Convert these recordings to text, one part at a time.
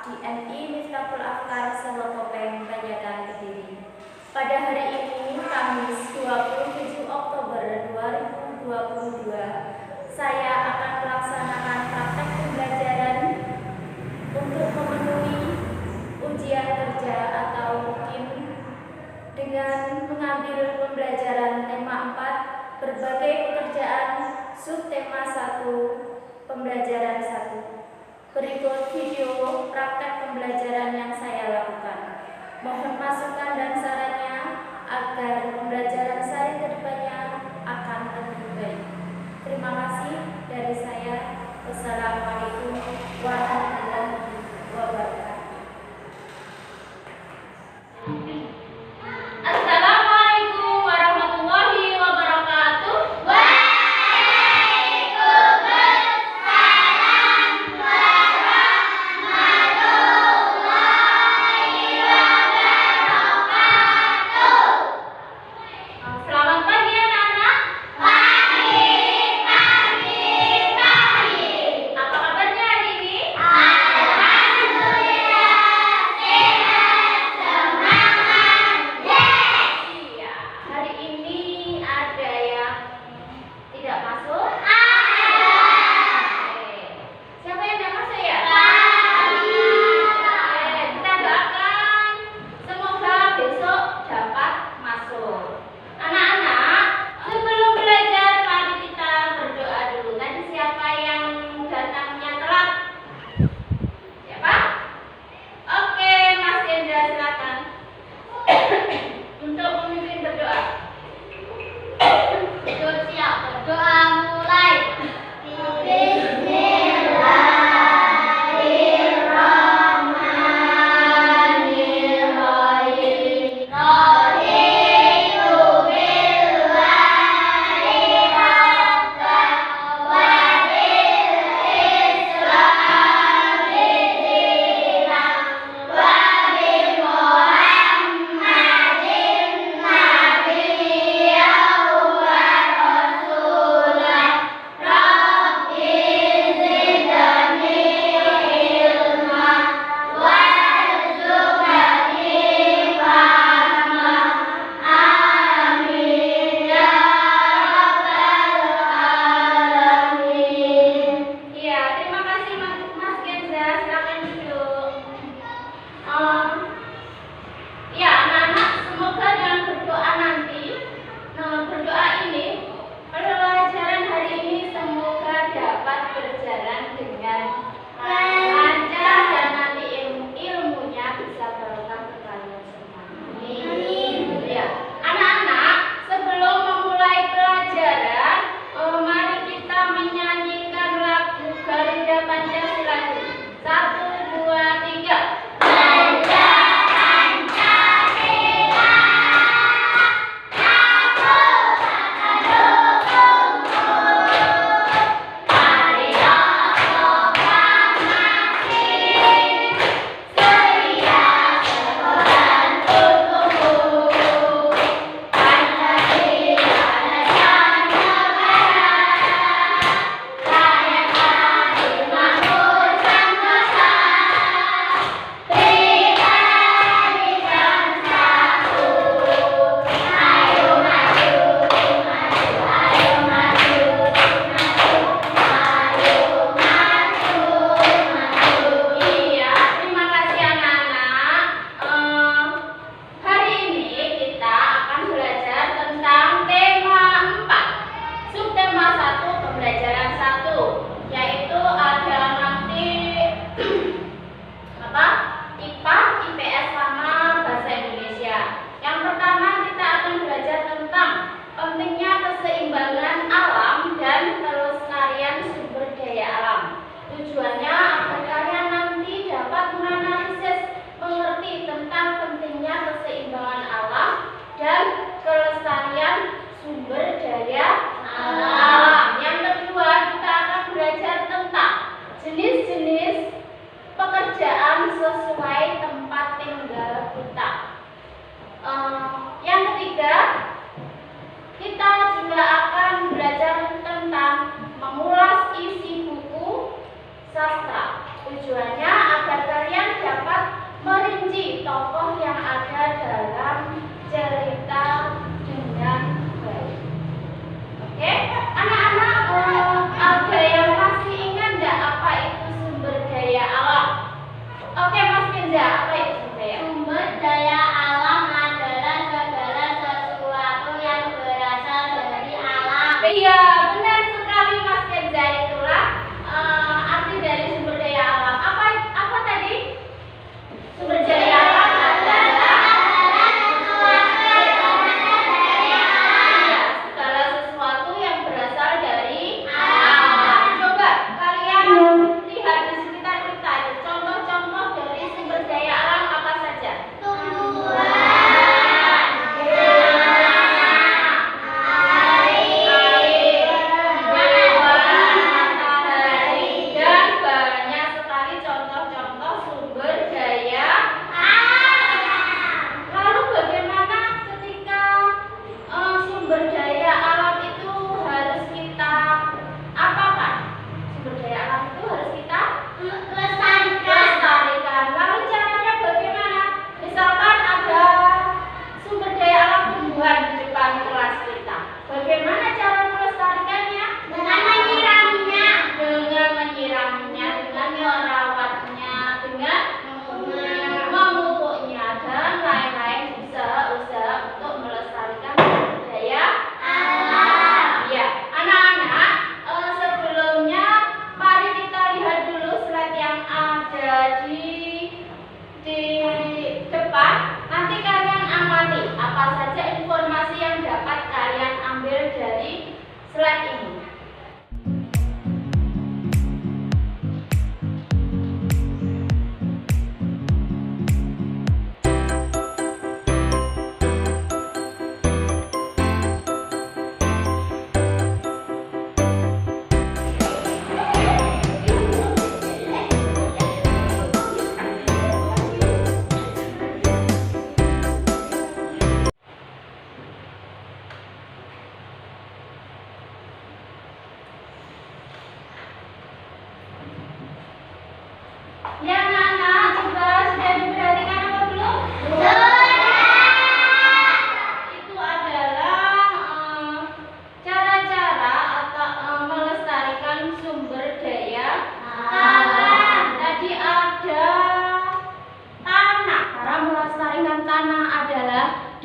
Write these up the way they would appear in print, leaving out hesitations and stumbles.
di MI Miftahul Afkar Selotopeng, Banjakan, Kediri. Pada hari ini, Kamis 27 Oktober 2022, saya akan melaksanakan praktek pembelajaran untuk memenuhi ujian kerja atau UKIM dengan mengambil pembelajaran tema 4, berbagai pekerjaan, subtema 1, pembelajaran 1. Berikut video praktek pembelajaran yang saya lakukan. Mohon masukan dan sarannya agar pembelajaran saya ke depannya akan lebih baik. Terima kasih dari saya. Wassalamualaikum warahmatullahi wabarakatuh. Assalamualaikum warahmatullahi wabarakatuh. Waalaikumsalam warahmatullahi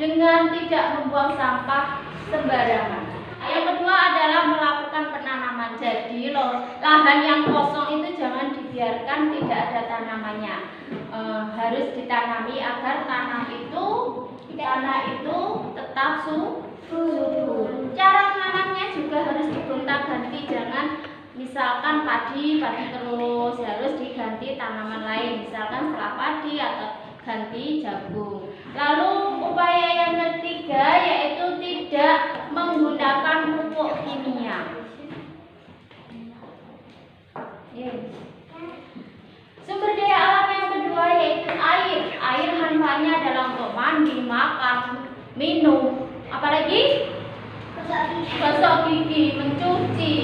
dengan tidak membuang sampah sembarangan. Yang kedua adalah melakukan penanaman. Jadi lahan yang kosong itu jangan dibiarkan tidak ada tanamannya. Harus ditanami agar tanah itu tetap subur. Cara menanamnya juga harus digonta-ganti, jangan misalkan padi terus, harus diganti tanaman lain, misalkan setelah padi atau ganti jagung. Lalu upaya yang ketiga yaitu tidak menggunakan pupuk kimia. Sumber daya alam yang kedua yaitu air. Air manfaatnya adalah untuk mandi, makan, minum, apalagi gosok gigi, mencuci,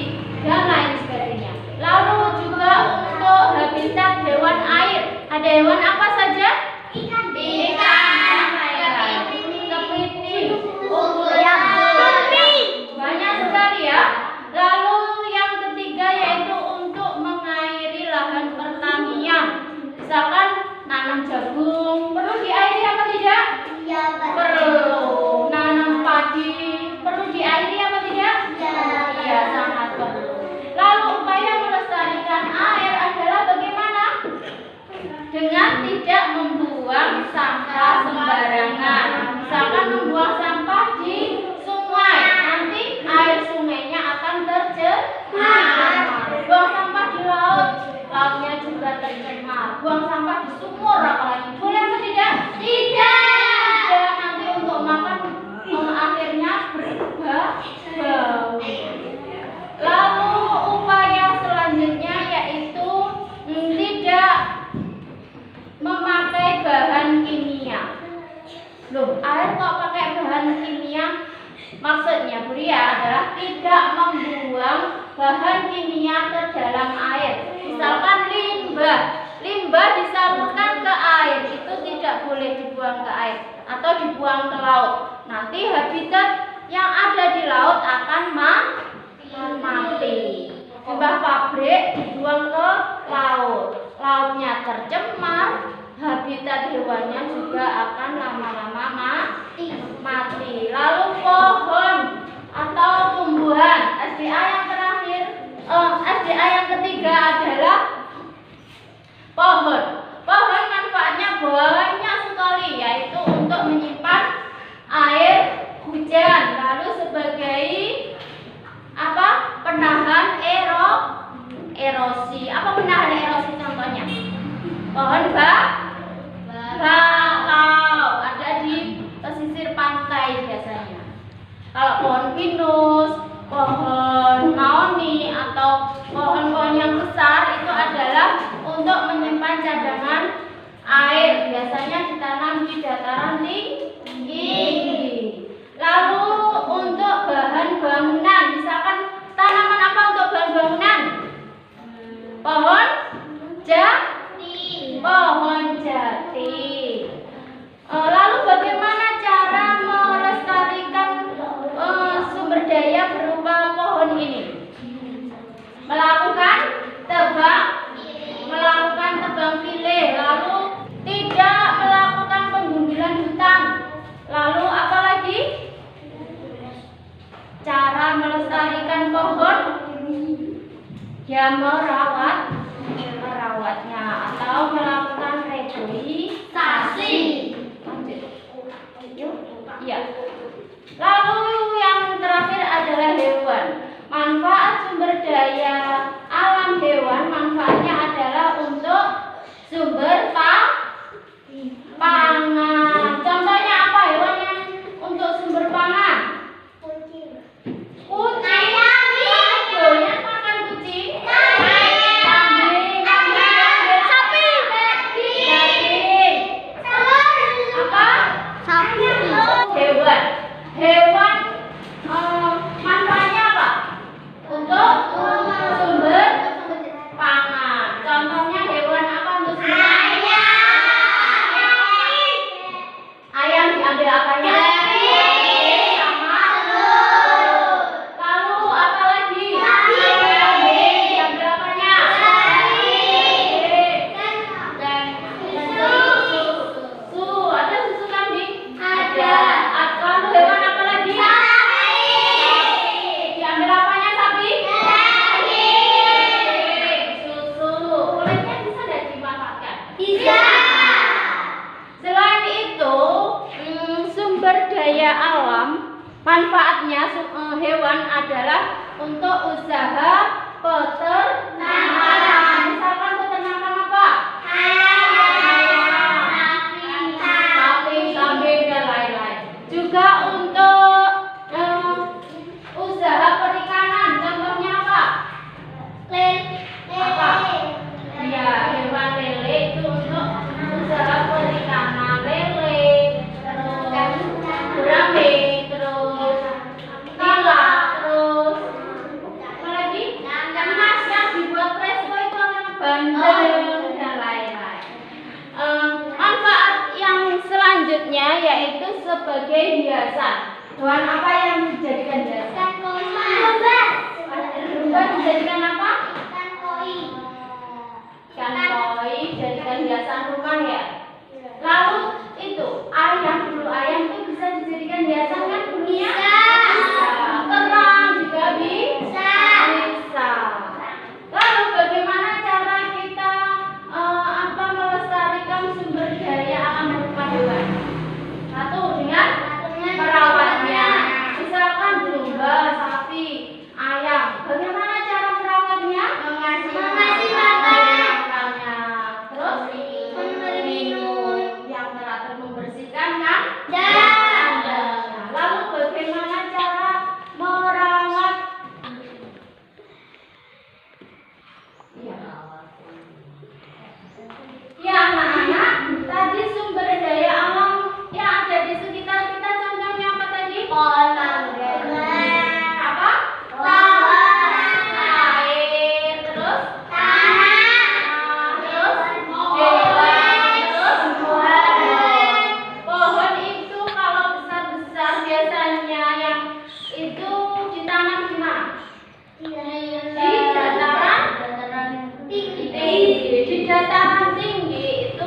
dan lain sebagainya. Lalu juga untuk habitat hewan air. Ada hewan apa saja? Ikan, kepiting, banyak sekali ya. Lalu yang ketiga yaitu untuk mengairi lahan pertanian. Misalkan nanam jagung, perlu diairi apa tidak? Iya, Perlu. Nanam padi, perlu diairi apa tidak? Iya, sangat perlu. Lalu upaya melestarikan air adalah bagaimana? Dengan tidak membuang sampah sembarangan. Misalkan membuang sampah di sungai, nanti air sungainya akan tercemar. Buang sampah di laut, lautnya juga tercemar. Buang sampah di sumur apalagi, boleh atau tidak? Tidak, nanti untuk makan akhirnya berbau. Lalu upaya selanjutnya yaitu tidak memakai bahan kimia. Loh, air kok pakai bahan kimia? Maksudnya Bu Ria adalah tidak membuang bahan kimia ke dalam air. Misalkan limbah disalurkan ke air, itu tidak boleh dibuang ke air atau dibuang ke laut. Nanti habitat yang ada di laut akan mati. Limbah pabrik dibuang ke laut, lautnya tercemar, habitat hewannya juga akan lama-lama mati. Lalu pohon atau tumbuhan. SDA yang ketiga adalah pohon. Pohon manfaatnya banyak sekali, yaitu untuk menyimpan air hujan, lalu sebagai penahan erosi. Apa penahan erosi contohnya? Pohon bakau ada di pesisir pantai biasanya. Kalau pohon pinus, pohon maoni atau pohon-pohon yang besar itu adalah untuk menyimpan cadangan air. Biasanya ditanam di dataran tinggi. Lalu untuk bahan bangunan, misalkan tanaman apa untuk bahan bangunan? Pohon jati. Lalu bagaimana cara melestarikan sumber daya berupa pohon ini? Melakukan tebang pilih, lalu tidak melakukan penggundulan hutan. Lalu apa lagi? Cara melestarikan pohon, ya merawatnya atau melakukan reboisasi. Ya. Lalu yang terakhir adalah hewan. Manfaat sumber daya alam hewan, manfaatnya adalah untuk sumber pangan. Contohnya apa hewan yang untuk sumber pangan? Kucing. Banyak makan kucing. Manfaatnya hewan adalah untuk usaha peternakan. Misalkan peternakan apa? Sapi, kambing, dan lain-lain. Juga untuk usaha perikanan. Contohnya apa? Apa? Ya, hewan lele itu untuk usaha perikanan. Lele, terus gurame, terus nila, terus apa lagi? Emas yang dibuat presto itu bandeng dan lain-lain. Manfaat yang selanjutnya yaitu sebagai hiasan. Hewan apa yang dijadikan hiasan? Domba dijadikan apa? Ikan koi dijadikan hiasan rumah ya. Lalu itu ayam, bulu ayam itu bisa dijadikan hiasan kan bulunya? Bisa. Kerang juga bisa. Lalu bagaimana cara kita melestarikan sumber daya alam berupa hewan? Satu, dengan merawatnya. Misalkan domba, sapi, ayam. Bagaimana cara merawatnya? Mengasih makannya. Terus memberi minum. Yang teratur membersihkan kan? Lalu bagaimana cara merawat? Ya anak-anak, tadi sumber daya alam yang ada di sekitar kita contohnya apa tadi? Kolam renang. Apa? Air, terus tanah, terus hewan, terus pohon itu kalau besar-besar biasanya yang itu ditanam di mana? Di dataran tinggi. Di dataran tinggi itu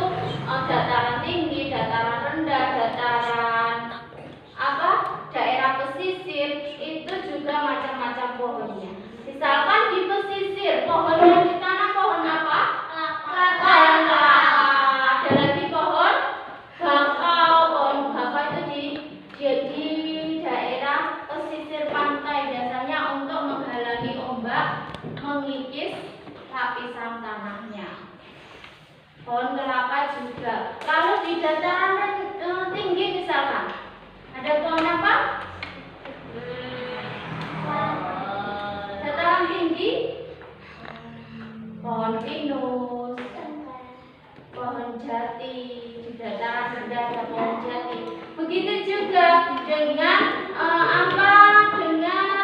dataran tinggi, dataran rendah, dataran apa? Daerah pesisir itu juga macam-macam pohonnya. Misalkan di pesisir pohon yang ditanam pohon apa? Pohon kelapa. Ada lagi pohon bakau. Pohon bakau itu di daerah pesisir pantai biasanya untuk menghalangi ombak mengikis lapisan tanahnya. Pohon kelapa juga. Lalu di dataran tinggi misalkan ada pohon apa? Dataran tinggi pohon pinus, pohon jati. Di dataran rendah ada pohon jati. Begitu juga dengan dengan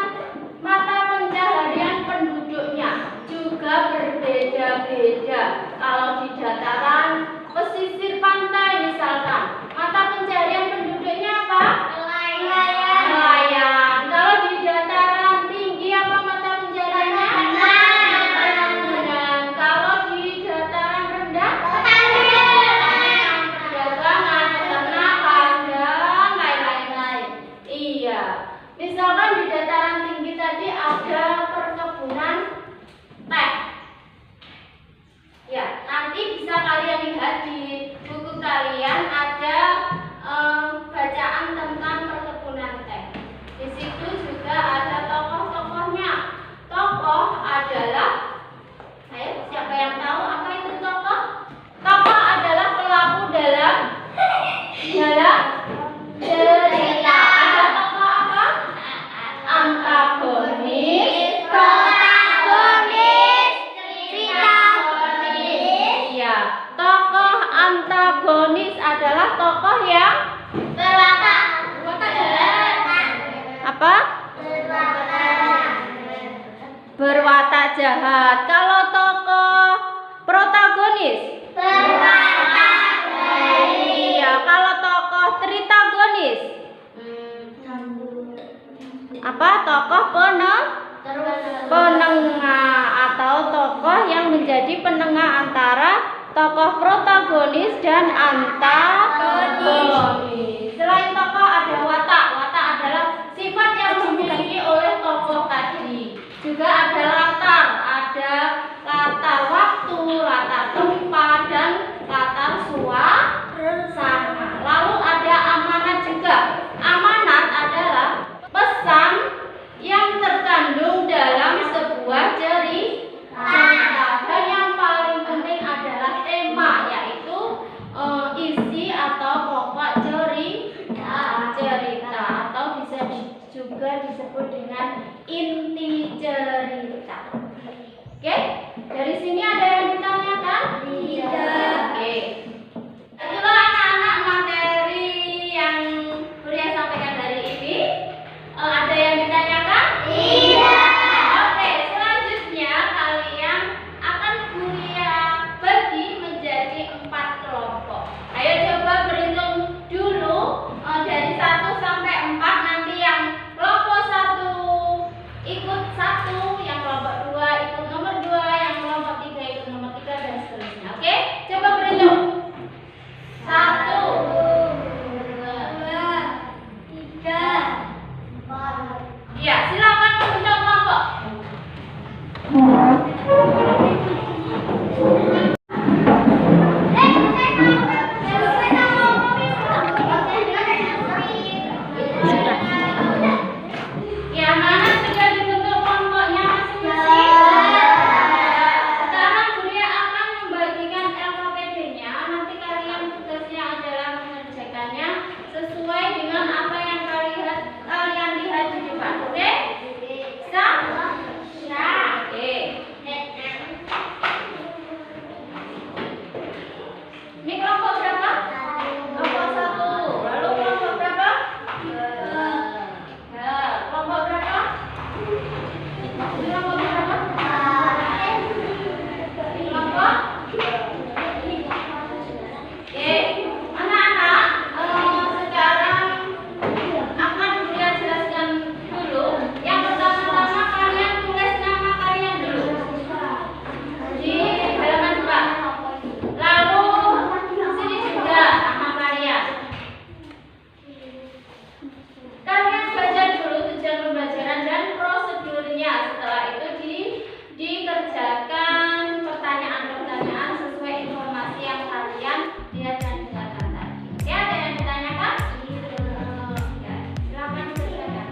mata pencaharian penduduknya juga berbeda-beda. Kalau di dataran pesisir pantai misalkan mata pencaharian penduduknya apa? Nelayan. Kalau di dataran tinggi apa mata pencahariannya? Perkebunan. Kalau di dataran rendah? Perdagangan, peternakan, dan lain-lain. Iya. Misalkan di dataran tinggi tadi ada perkebunan teh. Ya, nanti bisa kalian lihat di buku kalian ada bacaan tentang perkebunan teh. Di situ juga ada tokoh-tokohnya. Tokoh adalah, ayo siapa yang tahu apa itu tokoh? Tokoh adalah pelaku dalam cerita. Ada tokoh apa? Antagonis, protagonis, iya, tokoh antagonis adalah tokoh yang apa? Berwatak jahat. Kalau tokoh protagonis? Iya, kalau tokoh tritagonis? Apa? Tokoh penengah atau tokoh yang menjadi penengah antara tokoh protagonis dan antagonis. Selain tokoh ada watak. Watak adalah sifat yang dimiliki oleh tokoh tadi. Juga ada latar. Ada latar waktu, latar tempat, dan latar suasana. Lalu ada amanat juga. Amanat adalah puisi atau pokok cerita atau bisa juga disebut dengan inti cerita. Oke, dari sini ada yang ditanyakan? Tidak. Oke. Itulah anak-anak materi yang Buria sampaikan hari ini. Ada yang ditanyakan? Iya. Oke, selanjutnya kalian akan Buria bagi menjadi 4 kelompok. Ayo coba berhitung dulu dari 1 sampai 4. Nanti yang kelompok 1 ikut 1, yang kelompok 2 ikut nomor 2, yang kelompok 3 ikut nomor 3 dan seterusnya. Oke, coba berhitung. 1, 2, 3, 4. Iya, silakan membentuk kelompok. Ya, mana sudah dibentuk kelompoknya masing-masing? Sekarang Buria akan membagikan LKPD-nya. Nanti kalian tugasnya adalah mengerjakannya sesuai dengan apa yang kalian lihat di depan. Oke? Bisa? Oke. Ini kelompok berapa? Kelompok 1. Lalu kelompok berapa? 3. Kelompok berapa? Kelompok berapa? Kelompok? Oke, anak-anak, sekarang akan Buria jelaskan dulu. Yang pertama-tama kalian tulis nama kalian dulu di halaman 4. Lalu sini juga nama kalian. Kalian baca dulu tujuan pembelajaran dan prosedurnya. Setelah itu dikerjakan pertanyaan-pertanyaan sesuai informasi yang kalian lihat dan dengarkan tadi. Oke, ada yang ditanyakan? Ya, silakan dikerjakan.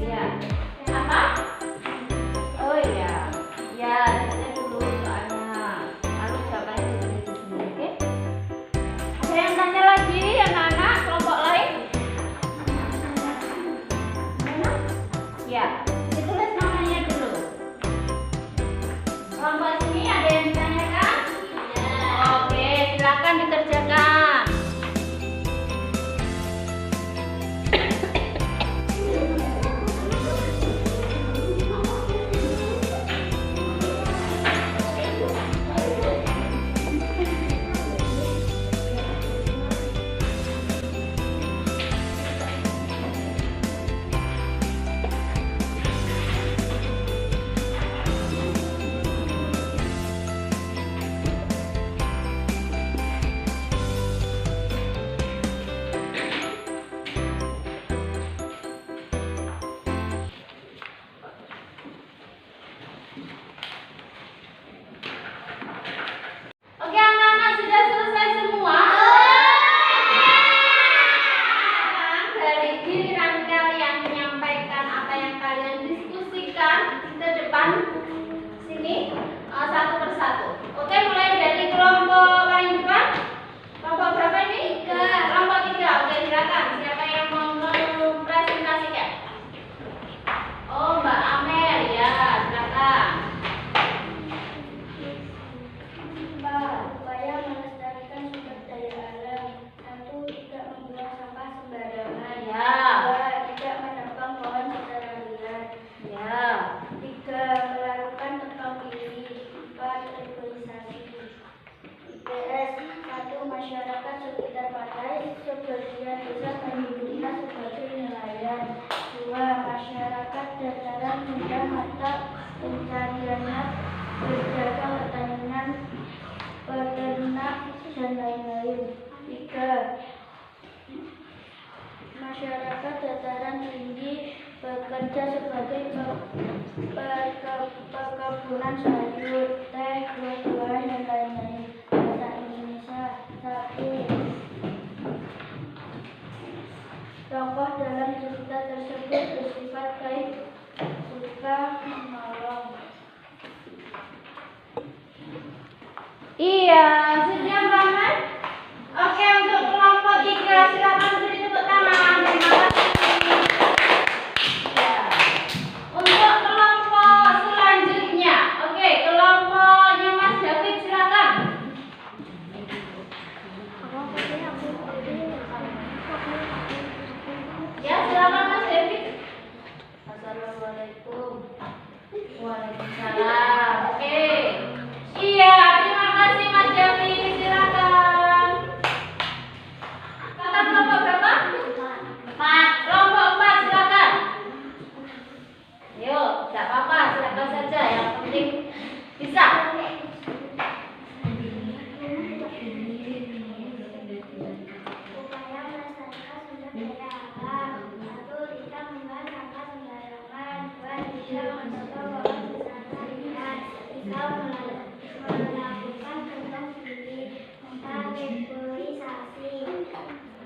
Ya. Apa? Oh iya. Ya, baca dulu soalnya. Lalu jawabannya ditulis di sini, oke? Ada yang tanya lagi, anak-anak kelompok lain? Ya, ditulis namanya dulu. Kelompok sini ada yang ditanyakan? Oke, silakan dikerjakan. Oke, anak-anak sudah selesai semua? Dari giliran kalian menyampaikan apa yang kalian diskusikan ke depan sini satu persatu. Oke, mulai dari kelompok paling depan. Kelompok berapa ini? 3. Kelompok 3. Oke, silakan. Siapa yang mau mempresentasikan? Oh, Mbak Amel, ya, silakan. Upaya melestarikan sumber daya alam. 1. Tidak membuang sampah sembarangan. Ya. 2. Tidak menebang pohon secara liar. Ya. 3. Melakukan tebang pilih. 4. Reboisasi. IPS. 1. Masyarakat sekitar pantai sebagian besar menyebutnya sebagai nelayan. 2. Masyarakat dataran rendah mata pencariannya berdagang, pertanian, peternak, dan lain-lain. 3. Masyarakat dataran tinggi bekerja sebagai perkebunan sayur, teh, buah-buahan, dan lain-lain. Bahasa Indonesia. 1. Tokoh dalam cerita tersebut bersifat baik, suka menolong. Iya, sudah paham? Oke,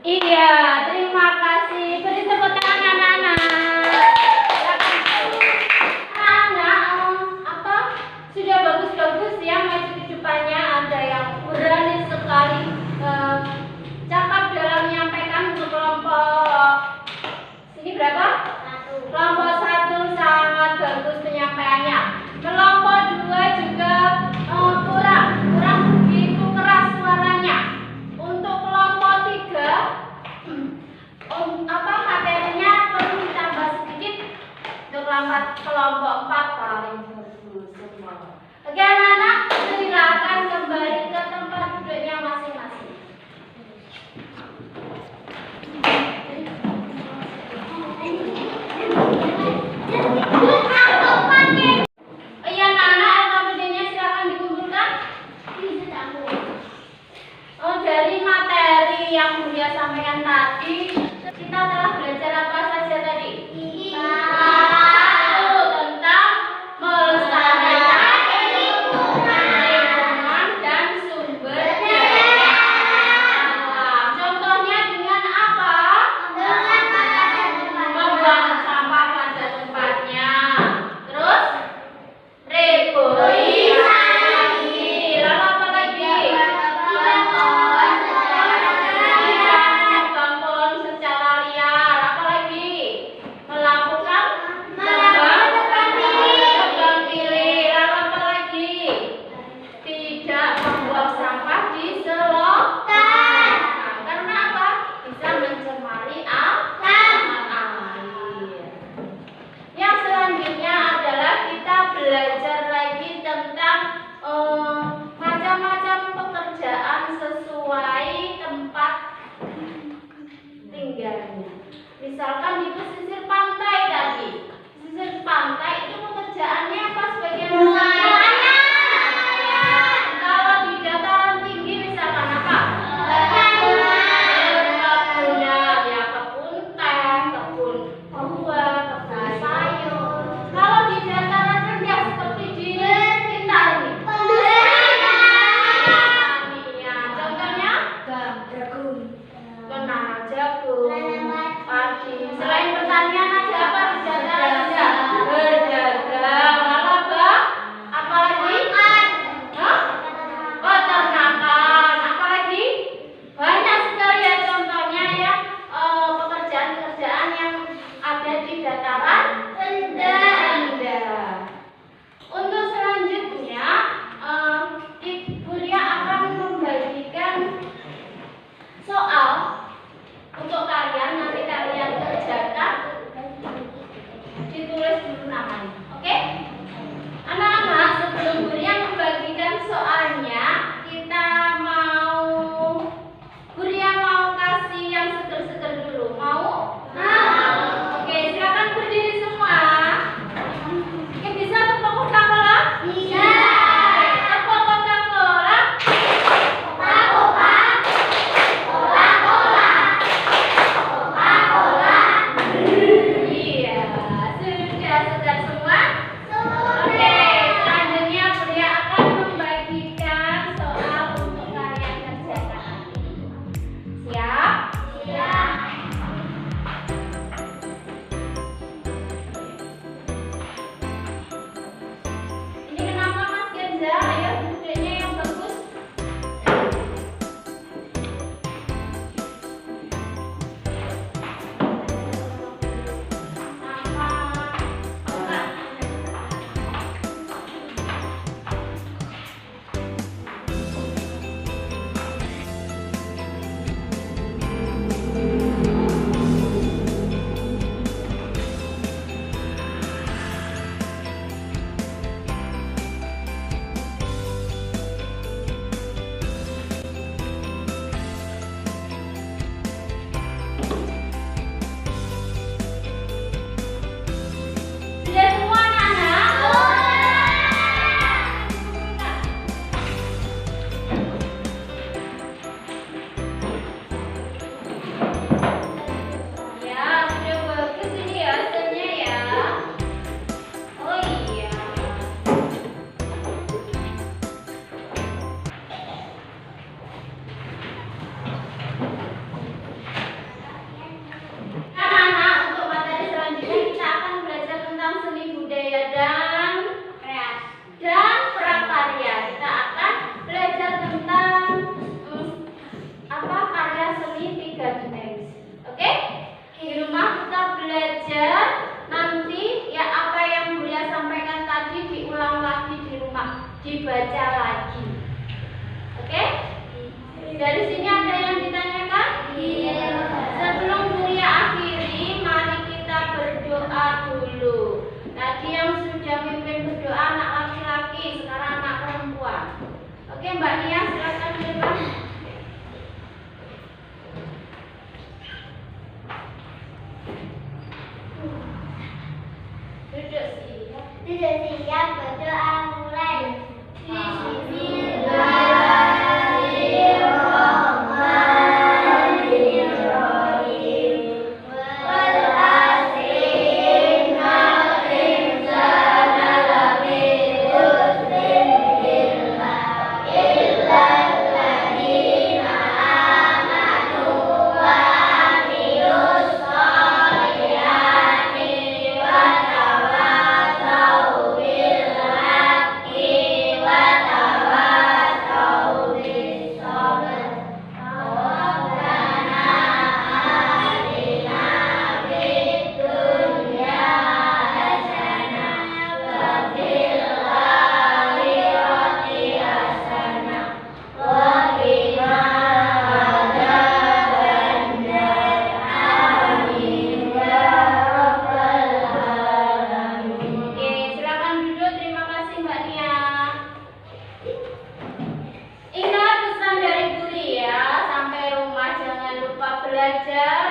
Iya, terima kasih. Beri tepuk tangan anak-anak. Anak, apa? Sudah bagus-bagus ya maju kehidupannya. Ada yang berani sekali cakap dalam menyampaikan untuk kelompok. Sini berapa? Kelompok 1 sangat bagus penyampaiannya. Kelompok 2 juga kurang begitu keras suaranya. Untuk kelompok 3 materinya perlu ditambah sedikit. Untuk kelompok 4 paling bagus semua. Oke anak-anak, silakan kembali ke tempat duduknya masing-masing. Iya anak-anak, LKPD-nya silakan dikumpulkan. Dari materi yang Buya sampaikan tadi, kita telah belajar apa saja tadi? Satu, tentang melestarikan lingkungan dan sumber daya alam. Contohnya dengan apa? Membuang sampah pada tempatnya. Terus reboisasi. Lalu apa lagi? Menebang pohon secara liar. Apa lagi? Melakukan tebang pilih. Lalu apa lagi? Tidak membuang sampah di selokan. Karena apa? Bisa mencemari air. Yang selanjutnya adalah kita belajar lagi tentang macam-macam pekerjaan sesuai tempat tinggalnya. Misalkan di pesisir pantai tadi. Pesisir pantai itu pekerjaannya apa sebagian besar? Kalau di dataran tinggi misalkan apa? Perkebunan, ya kebun teh, kebun buah, kebun sayur. Kalau di dataran rendah seperti di kita ini, pertanian. Contohnya menanam jagung, padi. Selain pertanian ada apa di dataran rendah? Berdagang. Lalu apa lagi? Peternakan. Apa lagi? Banyak sekali ya contohnya ya pekerjaan-pekerjaan yang ada di dataran rendah. Untuk selanjutnya Ibu Ria akan membagikan soal untuk kalian, nanti kalian kerjakan imajinasi. Oke? Di rumah kita belajar, nanti ya apa yang Buya sampaikan tadi diulang lagi di rumah, dibaca lagi. Oke? Dari sini ada yang ditanyakan? Iya. Sebelum Buya akhiri, mari kita berdoa dulu. Tadi yang sudah mimpin berdoa anak laki-laki, sekarang anak perempuan. Oke, Mbak Nia, silakan bebas. Duduk siap. Tidak siap, berdoa mulai. Belajar